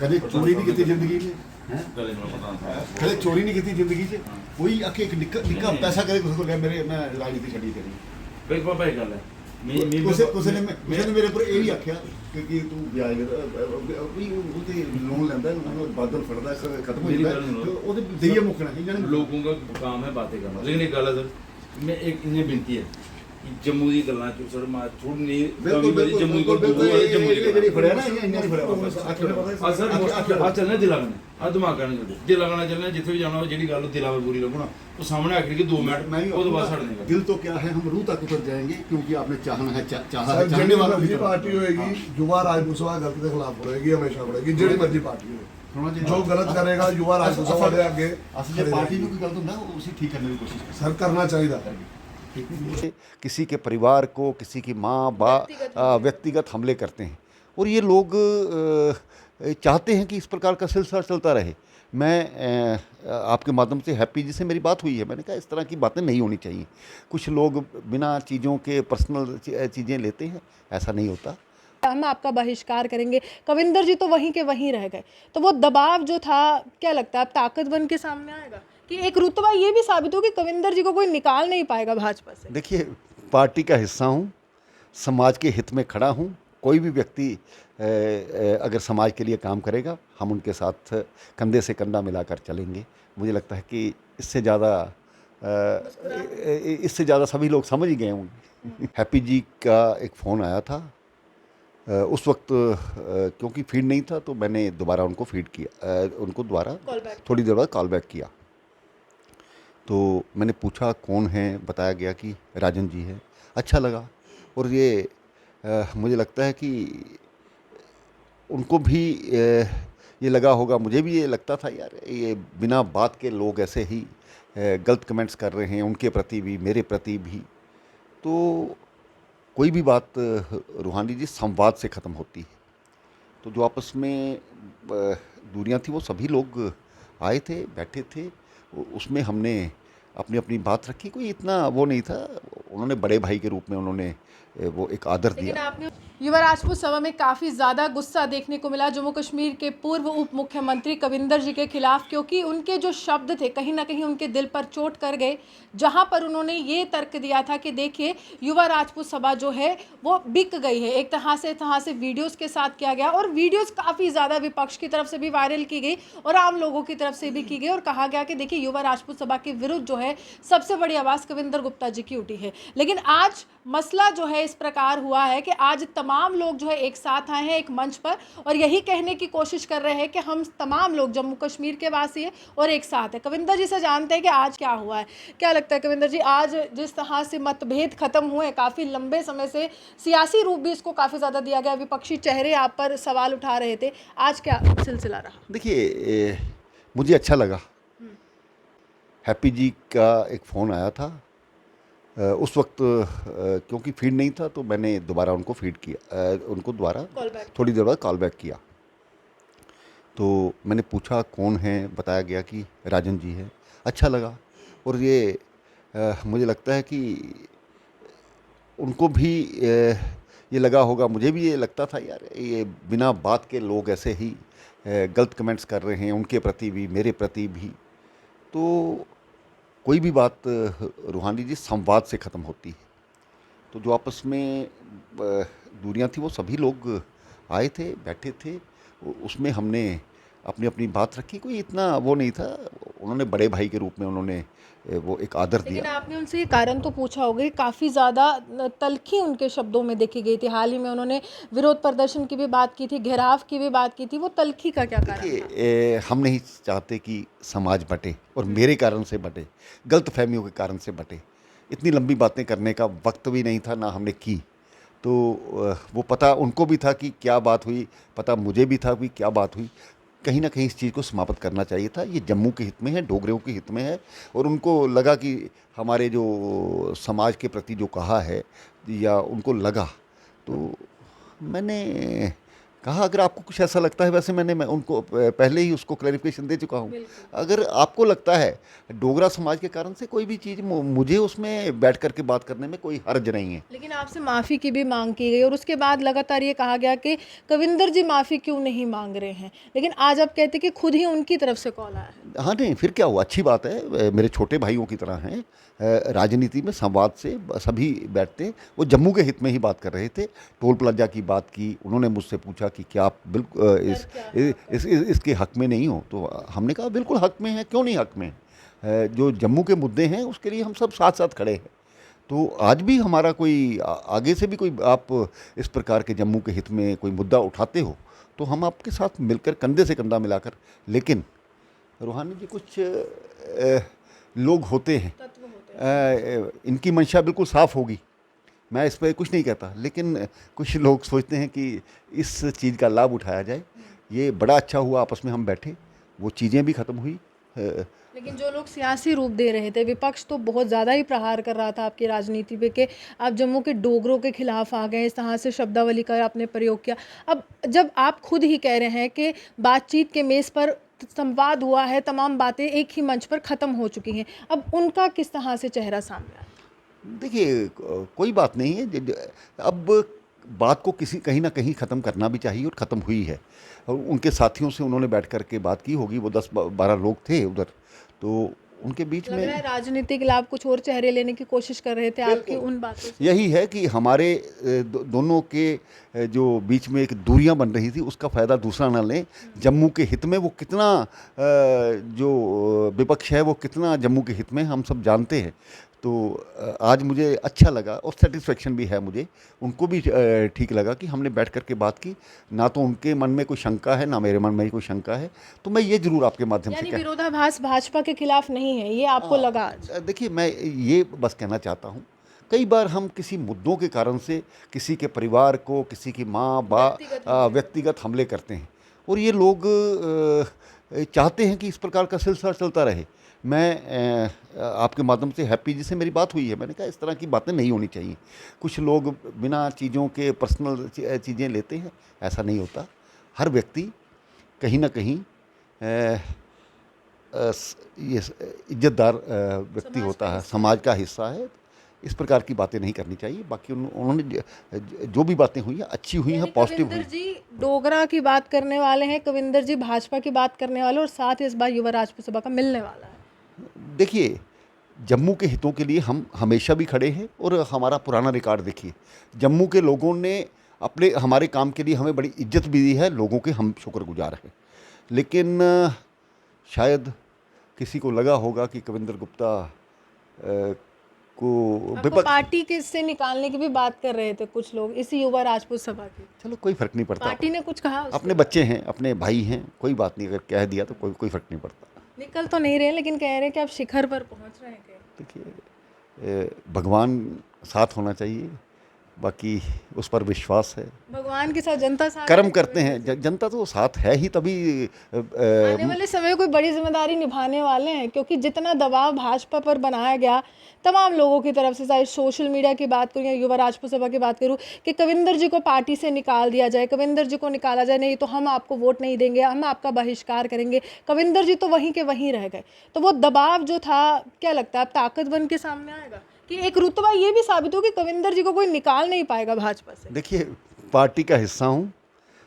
कदे चोरी नहीं की जिंदगी में हैं गले में पता था कदे चोरी नहीं की जिंदगी से कोई आके एक निक्का पैसा करे उसको कहे मेरे मैं राजनीति छड़ी करी भाई पापा एक गल है कुछ ने मेरे पर ਇਹ ਵੀ ਆਖਿਆ ਕਿ ਤੂੰ ਵਿਆਜ ਵੀ ਉਹ ਤੇ ਲੋਨ ਲੈਂਦਾ ਉਹਨੂੰ ਬਾਦਲ ਫੜਦਾ ਖਤਮ ਹੋ ਜਾਂਦਾ ਉਹਦੇ ਦਈਏ ਮੁੱਕਣਾ ਇਹਨਾਂ ਨੇ लोगों का काम है बातें करना लेकिन एक गल है सर मैं एक इन्हें बिनती है कि जम्मू दी गल्लां च सर मा थोड़ी नहीं ਬਿਲਕੁਲ जम्मू को जम्मू दी ਜਿਹੜੀ ਫੜਿਆ ਨਾ ਇਹਨਾਂ ਨੇ ਫੜਿਆ ਵਾਪਸ ਆ ਸਰ ਆ ਚੱਲਣਾ ਦਿਲਾਂ ਨਾਲ ਆ ਦਿਮਾਗ ਨਾਲ ਨਹੀਂ ਦਿਲਾਂ ਨਾਲ ਚੱਲਣਾ ਜਿੱਥੇ ਵੀ ਜਾਣਾ ਜਿਹੜੀ ਗੱਲ ਦਿਲਾਂ 'ਤੇ ਪੂਰੀ ਲੱਗਣਾ ਉਹ सामने आकर के 2 मिनट ਉਹਦੇ ਬਾਅਦ ਛੱਡ देगा दिल तो क्या है हम रूह तक उतर जाएंगे क्योंकि आपने चाहना है चाहा है ਜਿਹੜੀ चाहने वाला ਮਰਜ਼ੀ ਪਾਰਟੀ ਹੋਏਗੀ युवा राजपूत सभा गलत के खिलाफ होएगी हमेशा होएगी ਜਿਹੜੀ ਮਰਜ਼ੀ ਪਾਰਟੀ ਹੋਵੇ जो गलत करेगा युवा राजपूत सभा ਦੇ ਅੱਗੇ असली पार्टी में कोई गलत होता है उसे ठीक करने की कोशिश करते सर करना चाहिए हैं किसी के परिवार को किसी की माँ व्यक्तिगत हमले करते हैं और ये लोग चाहते हैं कि इस प्रकार का सिलसिला चलता रहे। मैं आपके माध्यम से हैप्पी जी से मेरी बात हुई है, मैंने कहा इस तरह की बातें नहीं होनी चाहिए। कुछ लोग बिना चीज़ों के पर्सनल चीज़ें लेते हैं, ऐसा नहीं होता। हम आपका बहिष्कार करेंगे। कविंदर जी तो वहीं के वहीं रह गए, तो वो दबाव जो था क्या लगता है अब ताकत बन के सामने आएगा कि एक रुतबा ये भी साबित हो कि कविंदर जी को कोई निकाल नहीं पाएगा भाजपा से? देखिए, पार्टी का हिस्सा हूँ, समाज के हित में खड़ा हूँ। कोई भी व्यक्ति अगर समाज के लिए काम करेगा हम उनके साथ कंधे से कंधा मिलाकर चलेंगे। मुझे लगता है कि इससे ज़्यादा सभी लोग समझ ही गए होंगे। हैप्पी जी का एक फ़ोन आया था, उस वक्त क्योंकि फीड नहीं था तो मैंने दोबारा उनको फीड किया, उनको दोबारा थोड़ी देर बाद कॉल बैक किया। तो मैंने पूछा कौन है, बताया गया कि राजन जी है। अच्छा लगा और ये मुझे लगता है कि उनको भी ये लगा होगा, मुझे भी ये लगता था यार ये बिना बात के लोग ऐसे ही गलत कमेंट्स कर रहे हैं उनके प्रति भी मेरे प्रति भी। तो कोई भी बात रूहानी जी संवाद से ख़त्म होती है। तो जो आपस में दूरियां थी वो सभी लोग आए थे, बैठे थे, उसमें हमने अपनी अपनी बात रखी। कोई इतना वो नहीं था, उन्होंने बड़े भाई के रूप में उन्होंने वो एक आदर दिया। आपने युवा राजपूत सभा में काफ़ी ज़्यादा गुस्सा देखने को मिला जम्मू कश्मीर के पूर्व उप मुख्यमंत्री कविंदर जी के खिलाफ, क्योंकि उनके जो शब्द थे कहीं ना कहीं उनके दिल पर चोट कर गए, जहां पर उन्होंने ये तर्क दिया था कि देखिए युवा राजपूत सभा जो है वो बिक गई है। एक तरह से वीडियोज़ के साथ किया गया और वीडियोज़ काफ़ी ज़्यादा विपक्ष की तरफ से भी वायरल की गई और आम लोगों की तरफ से भी की गई और कहा गया कि देखिए युवा राजपूत सभा के विरुद्ध जो है सबसे बड़ी आवाज़ कविंदर गुप्ता जी की उठी है। लेकिन आज मसला जो है इस प्रकार हुआ है कि आज तमाम लोग जो है एक साथ आए हैं एक मंच पर और यही कहने की कोशिश कर रहे हैं कि हम तमाम लोग जम्मू कश्मीर के वासी हैं और एक साथ हैं। कविंदर जी से जानते हैं कि आज क्या हुआ है, क्या लगता है कविंदर जी आज जिस तरह से मतभेद खत्म हुए, काफ़ी लंबे समय से सियासी रूप भी इसको काफ़ी ज़्यादा दिया गया, विपक्षी चेहरे आप पर सवाल उठा रहे थे, आज क्या सिलसिला रहा? देखिए, मुझे अच्छा लगा। हैप्पी जी का एक फ़ोन आया था, उस वक्त क्योंकि फीड नहीं था तो मैंने दोबारा उनको फीड किया, उनको दोबारा थोड़ी देर बाद कॉल बैक किया। तो मैंने पूछा कौन है, बताया गया कि राजन जी है। अच्छा लगा और ये मुझे लगता है कि उनको भी ये लगा होगा, मुझे भी ये लगता था यार ये बिना बात के लोग ऐसे ही गलत कमेंट्स कर रहे हैं उनके प्रति भी मेरे प्रति भी। तो कोई भी बात रूहानी जी संवाद से ख़त्म होती है। तो जो आपस में दूरियां थी वो सभी लोग आए थे, बैठे थे, उसमें हमने अपनी अपनी बात रखी। कोई इतना वो नहीं था, उन्होंने बड़े भाई के रूप में उन्होंने वो एक आदर दिया। लेकिन आपने उनसे ये कारण तो पूछा होगा, काफ़ी ज़्यादा तल्खी उनके शब्दों में देखी गई थी। हाल ही में उन्होंने विरोध प्रदर्शन की भी बात की थी, घेराव की भी बात की थी, वो तल्खी का क्या कारण था? हम नहीं चाहते कि समाज बटे और मेरे कारण से बटे, गलत फहमियों के कारण से बटे। इतनी लंबी बातें करने का वक्त भी नहीं था, ना हमने की। तो वो पता उनको भी था कि क्या बात हुई, पता मुझे भी था कि क्या बात हुई। कहीं ना कहीं इस चीज़ को समाप्त करना चाहिए था। ये जम्मू के हित में है, डोगरियों के हित में है और उनको लगा कि हमारे जो समाज के प्रति जो कहा है या उनको लगा, तो मैंने कहा अगर आपको कुछ ऐसा लगता है, वैसे मैं उनको पहले ही उसको क्लैरिफिकेशन दे चुका हूँ। अगर आपको लगता है डोगरा समाज के कारण से कोई भी चीज़, मुझे उसमें बैठ कर के बात करने में कोई हर्ज नहीं है। लेकिन आपसे माफ़ी की भी मांग की गई और उसके बाद लगातार ये कहा गया कि कविंदर जी माफ़ी क्यों नहीं मांग रहे हैं, लेकिन आज आप कहते हैं कि खुद ही उनकी तरफ से कॉल आया है। हाँ नहीं, फिर क्या हुआ, अच्छी बात है, मेरे छोटे भाइयों की तरह हैं। राजनीति में संवाद से सभी बैठते हैं। वो जम्मू के हित में ही बात कर रहे थे, टोल प्लाजा की बात की, उन्होंने मुझसे पूछा कि क्या आप बिल्कुल इसके हक में नहीं हो, तो हमने कहा बिल्कुल हक में है, क्यों नहीं हक में। जो जम्मू के मुद्दे हैं उसके लिए हम सब साथ साथ खड़े हैं। तो आज भी हमारा कोई आगे से भी कोई आप इस प्रकार के जम्मू के हित में कोई मुद्दा उठाते हो तो हम आपके साथ मिलकर कंधे से कंधा मिलाकर, लेकिन रूहानी जी कुछ लोग होते हैं, इनकी मंशा बिल्कुल साफ़ होगी, मैं इस पर कुछ नहीं कहता, लेकिन कुछ लोग सोचते हैं कि इस चीज़ का लाभ उठाया जाए। ये बड़ा अच्छा हुआ आपस में हम बैठे, वो चीज़ें भी ख़त्म हुई। लेकिन जो लोग सियासी रूप दे रहे थे, विपक्ष तो बहुत ज़्यादा ही प्रहार कर रहा था आपकी राजनीति पे कि आप जम्मू के डोगरों के खिलाफ आ गए, इस तरह से शब्दावली का आपने प्रयोग किया। अब जब आप खुद ही कह रहे हैं कि बातचीत के मेज़ पर संवाद हुआ है, तमाम बातें एक ही मंच पर ख़त्म हो चुकी हैं, अब उनका किस तरह से चेहरा सामने आया? देखिए कोई बात नहीं है, अब बात को कहीं ना कहीं ख़त्म करना भी चाहिए, और ख़त्म हुई है। और उनके साथियों से उन्होंने बैठ कर के बात की होगी, वो 10-12 लोग थे उधर, तो उनके बीच लग रहा है में राजनीति के लाभ कुछ और चेहरे लेने की कोशिश कर रहे थे आपकी उन बातों से। यही है कि हमारे दोनों के जो बीच में एक दूरियां बन रही थी, उसका फ़ायदा दूसरा ना लें। जम्मू के हित में वो कितना जो विपक्ष है वो कितना जम्मू के हित में हम सब जानते हैं। तो आज मुझे अच्छा लगा और सेटिस्फेक्शन भी है मुझे, उनको भी ठीक लगा कि हमने बैठ कर के बात की। ना तो उनके मन में कोई शंका है, ना मेरे मन में कोई शंका है। तो मैं ये ज़रूर आपके माध्यम से यानी विरोधाभास भाजपा के खिलाफ नहीं है, ये आपको लगा आज? देखिए मैं ये बस कहना चाहता हूँ, कई बार हम किसी मुद्दों के कारण से किसी के परिवार को, किसी की माँ व्यक्तिगत हमले करते हैं, और ये लोग चाहते हैं कि इस प्रकार का सिलसिला चलता रहे। मैं आपके माध्यम से हैप्पी जी से मेरी बात हुई है, मैंने कहा इस तरह की बातें नहीं होनी चाहिए। कुछ लोग बिना चीज़ों के पर्सनल चीज़ें लेते हैं, ऐसा नहीं होता। हर व्यक्ति कहीं ना कहीं ये इज्जतदार व्यक्ति होता है, समाज का हिस्सा है। इस प्रकार की बातें नहीं करनी चाहिए। बाकी उन्होंने जो भी बातें हुई हैं अच्छी हुई हैं, पॉजिटिव हुई। कविंदर जी डोगरा की बात करने वाले हैं, कविंदर जी भाजपा की बात करने वाले, और साथ ही इस बार युवा राजपूत सभा का मिलने वाला है। देखिए जम्मू के हितों के लिए हम हमेशा भी खड़े हैं, और हमारा पुराना रिकॉर्ड देखिए, जम्मू के लोगों ने हमारे काम के लिए हमें बड़ी इज्जत भी दी है, लोगों के हम शुक्रगुजार हैं। लेकिन शायद किसी को लगा होगा कि कविंदर गुप्ता को आपको पार्टी के से निकालने की भी बात कर रहे थे कुछ लोग इसी युवा राजपूत सभा की। चलो कोई फ़र्क नहीं पड़ता, पार्टी ने कुछ कहा अपने बच्चे हैं, अपने भाई हैं, कोई बात नहीं, अगर कह दिया तो कोई फ़र्क नहीं पड़ता। निकल तो नहीं रहे, लेकिन कह रहे हैं कि आप शिखर पर पहुंच रहे हैं। देखिए भगवान साथ होना चाहिए, बाकी उस पर विश्वास है। भगवान के साथ जनता साथ कर्म करते हैं, जनता तो साथ है ही, तभी आने वाले समय में कोई बड़ी जिम्मेदारी निभाने वाले हैं, क्योंकि जितना दबाव भाजपा पर बनाया गया तमाम लोगों की तरफ से, चाहे सोशल मीडिया की बात करूँ या युवा राजपूत सभा की बात करूँ, कि कविंदर जी को पार्टी से निकाल दिया जाए, कविंदर जी को निकाला जाए, नहीं तो हम आपको वोट नहीं देंगे, हम आपका बहिष्कार करेंगे। कविंदर जी तो वहीं के वहीं रह गए। तो वो दबाव जो था, क्या लगता है अब ताकत बन के सामने आएगा, कि एक रुतबा ये भी साबित हो कि कविंदर जी को कोई निकाल नहीं पाएगा भाजपा से? देखिए पार्टी का हिस्सा हूँ,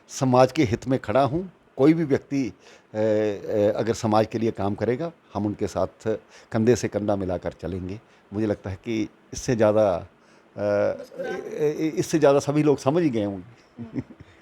समाज के हित में खड़ा हूँ। कोई भी व्यक्ति अगर समाज के लिए काम करेगा, हम उनके साथ कंधे से कंधा मिलाकर चलेंगे। मुझे लगता है कि इससे ज़्यादा सभी लोग समझ ही गए होंगे।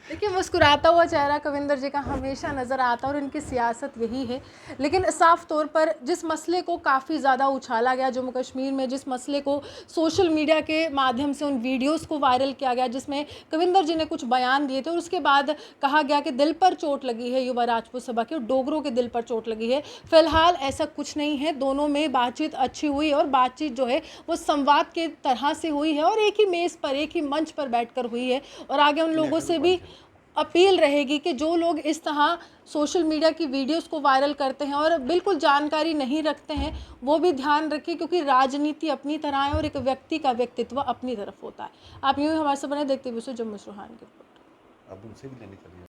देखिए मुस्कुराता हुआ चेहरा कविंदर जी का हमेशा नज़र आता है, और इनकी सियासत यही है। लेकिन साफ तौर पर जिस मसले को काफ़ी ज़्यादा उछाला गया जम्मू कश्मीर में, जिस मसले को सोशल मीडिया के माध्यम से उन वीडियोस को वायरल किया गया जिसमें कविंदर जी ने कुछ बयान दिए थे, और उसके बाद कहा गया कि दिल पर चोट लगी है युवा राजपूत सभा के, और डोगरों के दिल पर चोट लगी है। फिलहाल ऐसा कुछ नहीं है, दोनों में बातचीत अच्छी हुई, और बातचीत जो है वो संवाद के तरह से हुई है, और एक ही मेज़ पर, एक ही मंच पर बैठकर हुई है। और आगे उन लोगों से भी अपील रहेगी कि जो लोग इस तरह सोशल मीडिया की वीडियोस को वायरल करते हैं और बिल्कुल जानकारी नहीं रखते हैं, वो भी ध्यान रखें, क्योंकि राजनीति अपनी तरह है और एक व्यक्ति का व्यक्तित्व अपनी तरफ होता है। आप यूँ ही हमारे से बने देखते हुए जम्मू से रूहानी की रिपोर्ट। अब उनसे भी लेने चलिए।